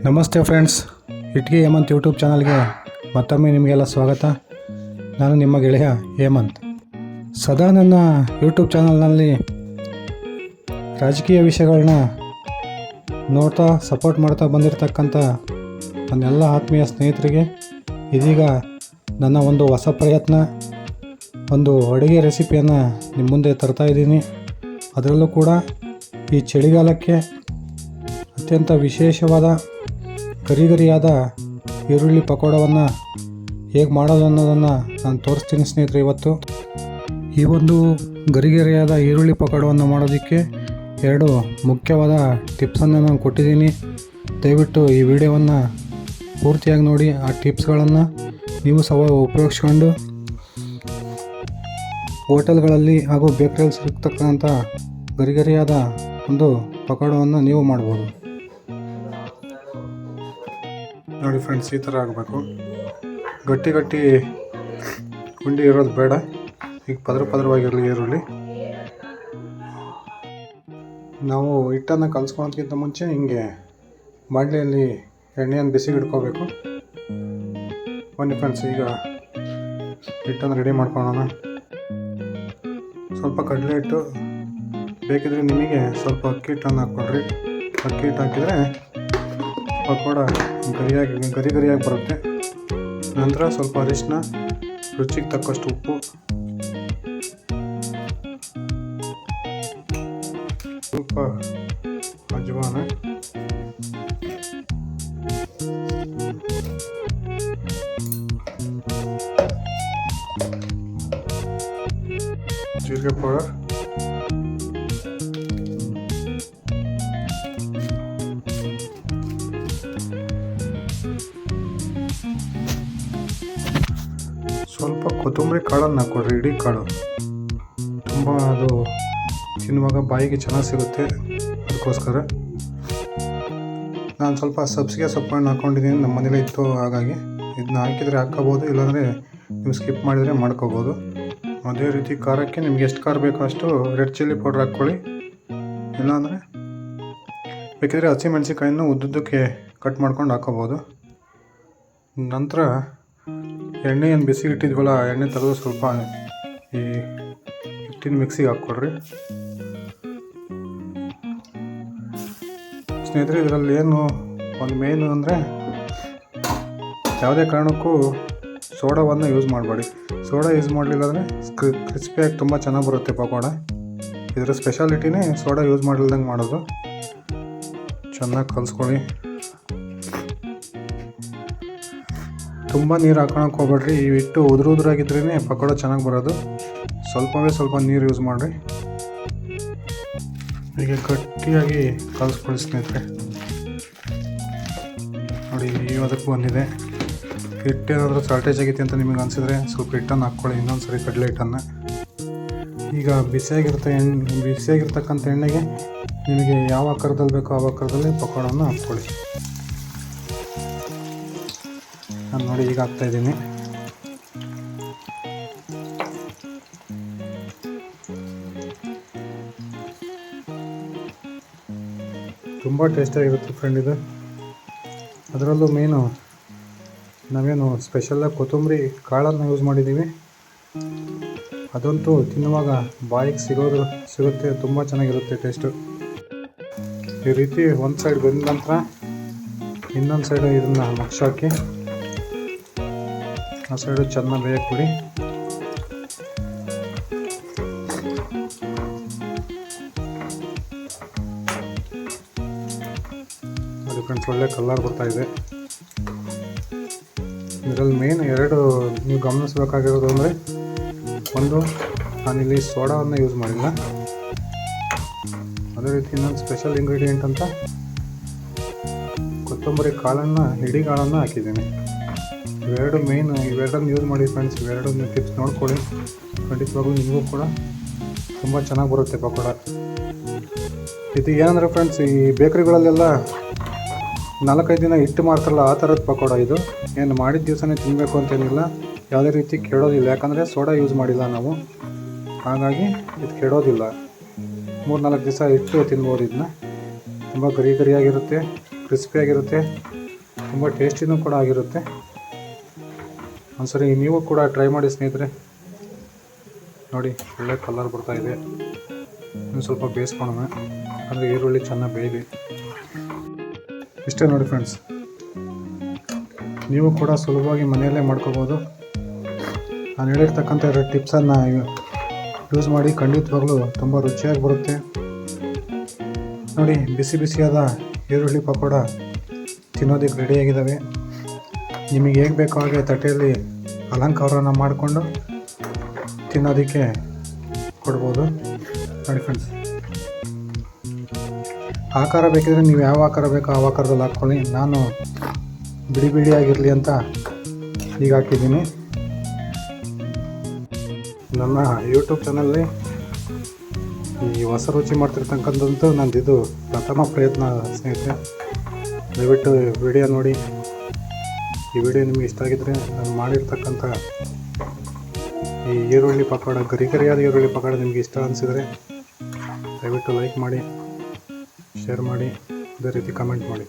ನಮಸ್ತೆ friends, Itagi Hemant YouTube ಚಾನಲ್ಗೆ ಮತ್ತೊಮ್ಮೆ ನಿಮಗೆಲ್ಲ ಸ್ವಾಗತ. ನಾನು ನಿಮ್ಮ ಗೆಳೆಯ ಹೇಮಂತ್. ಸದಾ ನನ್ನ ಯೂಟ್ಯೂಬ್ ಚಾನಲ್ನಲ್ಲಿ ರಾಜಕೀಯ ವಿಷಯಗಳನ್ನ ನೋಡ್ತಾ ಸಪೋರ್ಟ್ ಮಾಡ್ತಾ ಬಂದಿರತಕ್ಕಂಥ ನನ್ನೆಲ್ಲ ಆತ್ಮೀಯ ಸ್ನೇಹಿತರಿಗೆ ಇದೀಗ ನನ್ನ ಒಂದು ಹೊಸ ಪ್ರಯತ್ನ, ಒಂದು ಅಡುಗೆ ರೆಸಿಪಿಯನ್ನು ನಿಮ್ಮ ಮುಂದೆ ತರ್ತಾ ಇದ್ದೀನಿ. ಅದರಲ್ಲೂ ಕೂಡ ಈ ಚಳಿಗಾಲಕ್ಕೆ ಅತ್ಯಂತ ವಿಶೇಷವಾದ ಗರಿಗರಿಯಾದ ಈರುಳ್ಳಿ ಪಕೋಡವನ್ನು ಹೇಗೆ ಮಾಡೋದು ಅನ್ನೋದನ್ನು ನಾನು ತೋರಿಸ್ತೀನಿ ಸ್ನೇಹಿತರೆ. ಇವತ್ತು ಈ ಒಂದು ಗರಿಗರಿಯಾದ ಈರುಳ್ಳಿ ಪಕೋಡವನ್ನು ಮಾಡೋದಕ್ಕೆ ಎರಡು ಮುಖ್ಯವಾದ ಟಿಪ್ಸನ್ನು ನಾನು ಕೊಟ್ಟಿದ್ದೀನಿ. ದಯವಿಟ್ಟು ಈ ವಿಡಿಯೋವನ್ನು ಪೂರ್ತಿಯಾಗಿ ನೋಡಿ. ಆ ಟಿಪ್ಸ್ಗಳನ್ನು ನೀವು ಸಹ ಉಪಯೋಗಿಸ್ಕೊಂಡು ಹೋಟೆಲ್ಗಳಲ್ಲಿ ಹಾಗೂ ಬೇಕರಿಯಲ್ಲಿ ಸಿಗ್ತಕ್ಕಂಥ ಗರಿಗರಿಯಾದ ಒಂದು ಪಕೋಡವನ್ನು ನೀವು ಮಾಡ್ಬೋದು. ನೋಡಿ ಫ್ರೆಂಡ್ಸ್, ಈ ಥರ ಆಗಬೇಕು. ಗಟ್ಟಿ ಗಟ್ಟಿ ಗುಂಡಿ ಇರೋದು ಬೇಡ. ಈಗ ಪದರವಾಗಿರಲಿ ಈರುಳ್ಳಿ. ನಾವು ಹಿಟ್ಟನ್ನು ಕಲಿಸ್ಕೊಳ್ಳೋದಕ್ಕಿಂತ ಮುಂಚೆ ಹಿಂಗೆ ಬಾಣಲೆಯಲ್ಲಿ ಎಣ್ಣೆಯನ್ನು ಬಿಸಿಗೆ ಇಟ್ಕೋಬೇಕು. ಬನ್ನಿ ಫ್ರೆಂಡ್ಸ್, ಈಗ ಹಿಟ್ಟನ್ನು ರೆಡಿ ಮಾಡ್ಕೊಳ್ಳೋಣ. ಸ್ವಲ್ಪ ಕಡಲೆ ಹಿಟ್ಟು ಬೇಕಿದ್ರೆ ನಿಮಗೆ ಸ್ವಲ್ಪ ಅಕ್ಕಿ ಹಿಟ್ಟನ್ನು ಹಾಕ್ಕೊಳ್ರಿ. ಅಕ್ಕಿ ಹಿಟ್ಟು ಹಾಕಿದರೆ ಪಕೋಡ ಗರಿಯಾಗಿ ಬರುತ್ತೆ. ನಂತರ ಸ್ವಲ್ಪ ಅರಿಶಿನ, ರುಚಿಗೆ ತಕ್ಕಷ್ಟು ಉಪ್ಪು, ಸ್ವಲ್ಪ ಅಜ್ವಾನ, ಜೀರಿಗೆ ಪೌಡರ್, ಸ್ವಲ್ಪ ಕೊತ್ತಂಬರಿ ಕಾಳನ್ನು ಹಾಕ್ಕೊಡ್ರಿ. ಇಡೀ ಕಾಳು ತುಂಬ ಅದು ತಿನ್ನುವಾಗ ಬಾಯಿಗೆ ಚೆನ್ನಾಗಿ ಸಿಗುತ್ತೆ. ಅದಕ್ಕೋಸ್ಕರ ನಾನು ಸ್ವಲ್ಪ ಸಬ್ಸಿಗೆ ಸೊಪ್ಪನ್ನು ಹಾಕ್ಕೊಂಡಿದ್ದೀನಿ. ನಮ್ಮ ಮನೇಲಿ ಇತ್ತು, ಹಾಗಾಗಿ ಇದನ್ನ ಹಾಕಿದರೆ ಹಾಕ್ಕೋಬೋದು, ಇಲ್ಲಾಂದರೆ ನೀವು ಸ್ಕಿಪ್ ಮಾಡಿದರೆ ಮಾಡ್ಕೋಬೋದು. ಅದೇ ರೀತಿ ಖಾರಕ್ಕೆ ನಿಮ್ಗೆ ಎಷ್ಟು ಖಾರ ಬೇಕೋ ಅಷ್ಟು ರೆಡ್ ಚಿಲ್ಲಿ ಪೌಡ್ರ್ ಹಾಕ್ಕೊಳ್ಳಿ. ಇಲ್ಲಾಂದರೆ ಬೇಕಿದ್ರೆ ಹಸಿಮೆಣಸಿಕಾಯನ್ನು ಉದ್ದುದ್ದಕ್ಕೆ ಕಟ್ ಮಾಡ್ಕೊಂಡು ಹಾಕ್ಕೋಬೋದು. ನಂತರ ಎಣ್ಣೆಯನ್ನು ಬಿಸಿಗೆ ಇಟ್ಟಿದ್ವಲ್ಲ, ಎಣ್ಣೆ ತೆಗೆದು ಸ್ವಲ್ಪ ಈ ಹಿಟ್ಟಿನ ಮಿಕ್ಸಿಗೆ ಹಾಕ್ಕೊಡ್ರಿ. ಸ್ನೇಹಿತರೆ, ಇದರಲ್ಲಿ ಏನು ಒಂದು ಮೇನು ಅಂದರೆ ಯಾವುದೇ ಕಾರಣಕ್ಕೂ ಸೋಡಾವನ್ನು ಯೂಸ್ ಮಾಡಬೇಡಿ. ಸೋಡಾ ಯೂಸ್ ಮಾಡಲಿಲ್ಲ ಅಂದರೆ ಕ್ರಿಸ್ಪಿಯಾಗಿ ತುಂಬ ಚೆನ್ನಾಗಿ ಬರುತ್ತೆ ಪಕೋಡ. ಇದರ ಸ್ಪೆಷಾಲಿಟಿನೇ ಸೋಡಾ ಯೂಸ್ ಮಾಡಿಲ್ದಂಗೆ ಮಾಡೋದು. ಚೆನ್ನಾಗಿ ಕಲಿಸ್ಕೊಳ್ಳಿ. ತುಂಬ ನೀರು ಹಾಕೋಳಕ್ಕೆ ಹೋಗ್ಬೇಡ್ರಿ. ಈ ಹಿಟ್ಟು ಉದುರಾಗಿದ್ರೇ ಪಕೋಡ ಚೆನ್ನಾಗಿ ಬರೋದು. ಸ್ವಲ್ಪ ನೀರು ಯೂಸ್ ಮಾಡಿರಿ. ಈಗ ಗಟ್ಟಿಯಾಗಿ ಕಲಿಸ್ಕೊಳ್ಳಿ ಸ್ನೇಹಿತರೆ. ನೋಡಿ, ಇವತ್ತಕ್ಕೆ ಬಂದಿದೆ. ಹಿಟ್ಟೇನಾದರೂ ಶಾರ್ಟೇಜ್ ಆಗೈತಿ ಅಂತ ನಿಮಗೆ ಅನಿಸಿದ್ರೆ ಸ್ವಲ್ಪ ಹಿಟ್ಟನ್ನು ಹಾಕ್ಕೊಳ್ಳಿ, ಇನ್ನೊಂದು ಸರಿ ಕಡಲೆ ಹಿಟ್ಟನ್ನು. ಈಗ ಬಿಸಿಯಾಗಿರ್ತಕ್ಕಂಥ ಎಣ್ಣೆಗೆ ನಿಮಗೆ ಯಾವ ಆಕಾರದಲ್ಲಿ ಬೇಕೋ ಆ ಆಕಾರದಲ್ಲಿ ಪಕೋಡವನ್ನು ಹಾಕ್ಕೊಳ್ಳಿ. ನಾನು ನೋಡಿ ಈಗ ಹಾಕ್ತಾಯಿದ್ದೀನಿ. ತುಂಬ ಟೇಸ್ಟಾಗಿರುತ್ತೆ ಫ್ರೆಂಡ್ ಇದು. ಅದರಲ್ಲೂ ಮೇನು ನಾವೇನು ಸ್ಪೆಷಲಾಗಿ ಕೊತ್ತಂಬರಿ ಕಾಳನ್ನು ಯೂಸ್ ಮಾಡಿದ್ದೀವಿ. ಅದಂತೂ ತಿನ್ನುವಾಗ ಬಾಯಿಗೆ ಸಿಗುತ್ತೆ. ತುಂಬ ಚೆನ್ನಾಗಿರುತ್ತೆ ಟೇಸ್ಟು. ಈ ರೀತಿ ಒಂದು ಸೈಡ್ ಬಂದ ನಂತರ ಇನ್ನೊಂದು ಸೈಡು ಇದನ್ನು ಮಗ್ಸಾಕಿ ಆ ಸೈಡು ಚೆನ್ನಾಗಿ ಬೇಯಕ್ಕೆ ಬಿಡಿ. ಅದು ಫ್ರೆಂಡ್ಸ್, ಒಳ್ಳೆ ಕಲರ್ ಬರ್ತಾಯಿದೆ. ಇದರಲ್ಲಿ ಮೇನ್ ಎರಡು ನೀವು ಗಮನಿಸಬೇಕಾಗಿರೋದು ಅಂದರೆ, ಒಂದು, ನಾನಿಲ್ಲಿ ಸೋಡಾವನ್ನು ಯೂಸ್ ಮಾಡಿಲ್ಲ. ಅದೇ ರೀತಿ ಇನ್ನೊಂದು ಸ್ಪೆಷಲ್ ಇಂಗ್ರೀಡಿಯೆಂಟ್ ಅಂತ ಕೊತ್ತಂಬರಿ ಕಾಳನ್ನು, ಇಡೀ ಕಾಳನ್ನು ಹಾಕಿದ್ದೀನಿ. ಇವೆರಡು ಮೇನ್, ಇವೆರಡನ್ನು ಯೂಸ್ ಮಾಡಿ ಫ್ರೆಂಡ್ಸ್. ಇವೆರಡನ್ನು ಟಿಪ್ಸ್ ನೋಡ್ಕೊಳ್ಳಿ. ಖಂಡಿತವಾಗ್ಲೂ ನಿಮಗೂ ಕೂಡ ತುಂಬ ಚೆನ್ನಾಗಿ ಬರುತ್ತೆ ಪಕೋಡ. ಇದು ಏನಂದರೆ ಫ್ರೆಂಡ್ಸ್, ಈ ಬೇಕ್ರಿಗಳಲ್ಲೆಲ್ಲ 4-5 ದಿನ ಹಿಟ್ಟು ಮಾರ್ತಾರಲ್ಲ, ಆ ಥರದ ಪಕೋಡ ಇದು. ಏನು ಮಾಡಿದ ದಿವಸನೇ ತಿನ್ನಬೇಕು ಅಂತೇನಿಲ್ಲ, ಯಾವುದೇ ರೀತಿ ಕೆಡೋದಿಲ್ಲ. ಯಾಕಂದರೆ ಸೋಡಾ ಯೂಸ್ ಮಾಡಿಲ್ಲ ನಾವು, ಹಾಗಾಗಿ ಇದು ಕೆಡೋದಿಲ್ಲ. 3-4 ದಿವಸ ಇಟ್ಟು ತಿನ್ಬೋದು. ಇದನ್ನ ತುಂಬ ಗರಿಯಾಗಿರುತ್ತೆ. ಕ್ರಿಸ್ಪಿಯಾಗಿರುತ್ತೆ, ತುಂಬ ಟೇಸ್ಟಿನೂ ಕೂಡ ಆಗಿರುತ್ತೆ. ಒಂದ್ಸರಿ ನೀವು ಕೂಡ ಟ್ರೈ ಮಾಡಿ ಸ್ನೇಹಿತರೆ. ನೋಡಿ ಒಳ್ಳೆ ಕಲರ್ ಬರ್ತಾಯಿದೆ. ಇನ್ನು ಸ್ವಲ್ಪ ಬೇಯಿಸ್ಕೊಳ್ಳೋಣ, ಅಂದರೆ ಈರುಳ್ಳಿ ಚೆನ್ನಾಗಿ ಬೇಯಲಿ. ಇಷ್ಟೇ ನೋಡಿ ಫ್ರೆಂಡ್ಸ್, ನೀವು ಕೂಡ ಸುಲಭವಾಗಿ ಮನೆಯಲ್ಲೇ ಮಾಡ್ಕೋಬೋದು. ನಾನು ಹೇಳಿರ್ತಕ್ಕಂಥ 2 ಟಿಪ್ಸನ್ನು ಯೂಸ್ ಮಾಡಿ ಖಂಡಿತವಾಗ್ಲೂ ತುಂಬ ರುಚಿಯಾಗಿ ಬರುತ್ತೆ. ನೋಡಿ ಬಿಸಿ ಬಿಸಿಯಾದ ಈರುಳ್ಳಿ ಪಕೋಡ ತಿನ್ನೋದಕ್ಕೆ ರೆಡಿಯಾಗಿದ್ದಾವೆ. ನಿಮಗೆ ಹೇಗೆ ಬೇಕೋ ಹಾಗೆ ತಟ್ಟೆಯಲ್ಲಿ ಅಲಂಕಾರನ ಮಾಡಿಕೊಂಡು ತಿನ್ನೋದಕ್ಕೆ ಕೊಡ್ಬೋದು. ನೋಡಿ ಫ್ರೆಂಡ್ಸ್, ಆಕಾರ ಬೇಕಿದ್ರೆ ನೀವು ಯಾವ ಆಕಾರ ಬೇಕೋ ಆ ಆಕಾರದಲ್ಲಿ ಹಾಕ್ಕೊಳ್ಳಿ. ನಾನು ಬಿಡಿ ಬಿಡಿಯಾಗಿರಲಿ ಅಂತ ಈಗ ಹಾಕಿದ್ದೀನಿ. ನನ್ನ ಯೂಟ್ಯೂಬ್ ಚಾನಲ್ಲಿ ಈ ಹೊಸ ರುಚಿ ಮಾಡ್ತಿರ್ತಕ್ಕಂಥದ್ದು ನಂದಿದು ಪ್ರಥಮ ಪ್ರಯತ್ನ ಸ್ನೇಹಿತರೆ. ದಯವಿಟ್ಟು ವಿಡಿಯೋ ನೋಡಿ. ಈ ವಿಡಿಯೋ ನಿಮಗೆ ಇಷ್ಟ ಆಗಿದ್ದರೆ ನಾನು ಮಾಡಿರ್ತಕ್ಕಂಥ ಈ ಈರುಳ್ಳಿ ಪಕೋಡ, ಗರಿಗರಿಯಾದ ಈರುಳ್ಳಿ ಪಕೋಡ ನಿಮಗೆ ಇಷ್ಟ ಅನಿಸಿದರೆ ದಯವಿಟ್ಟು ಲೈಕ್ ಮಾಡಿ, ಶೇರ್ ಮಾಡಿ, ಅದೇ ರೀತಿ ಕಮೆಂಟ್ ಮಾಡಿ.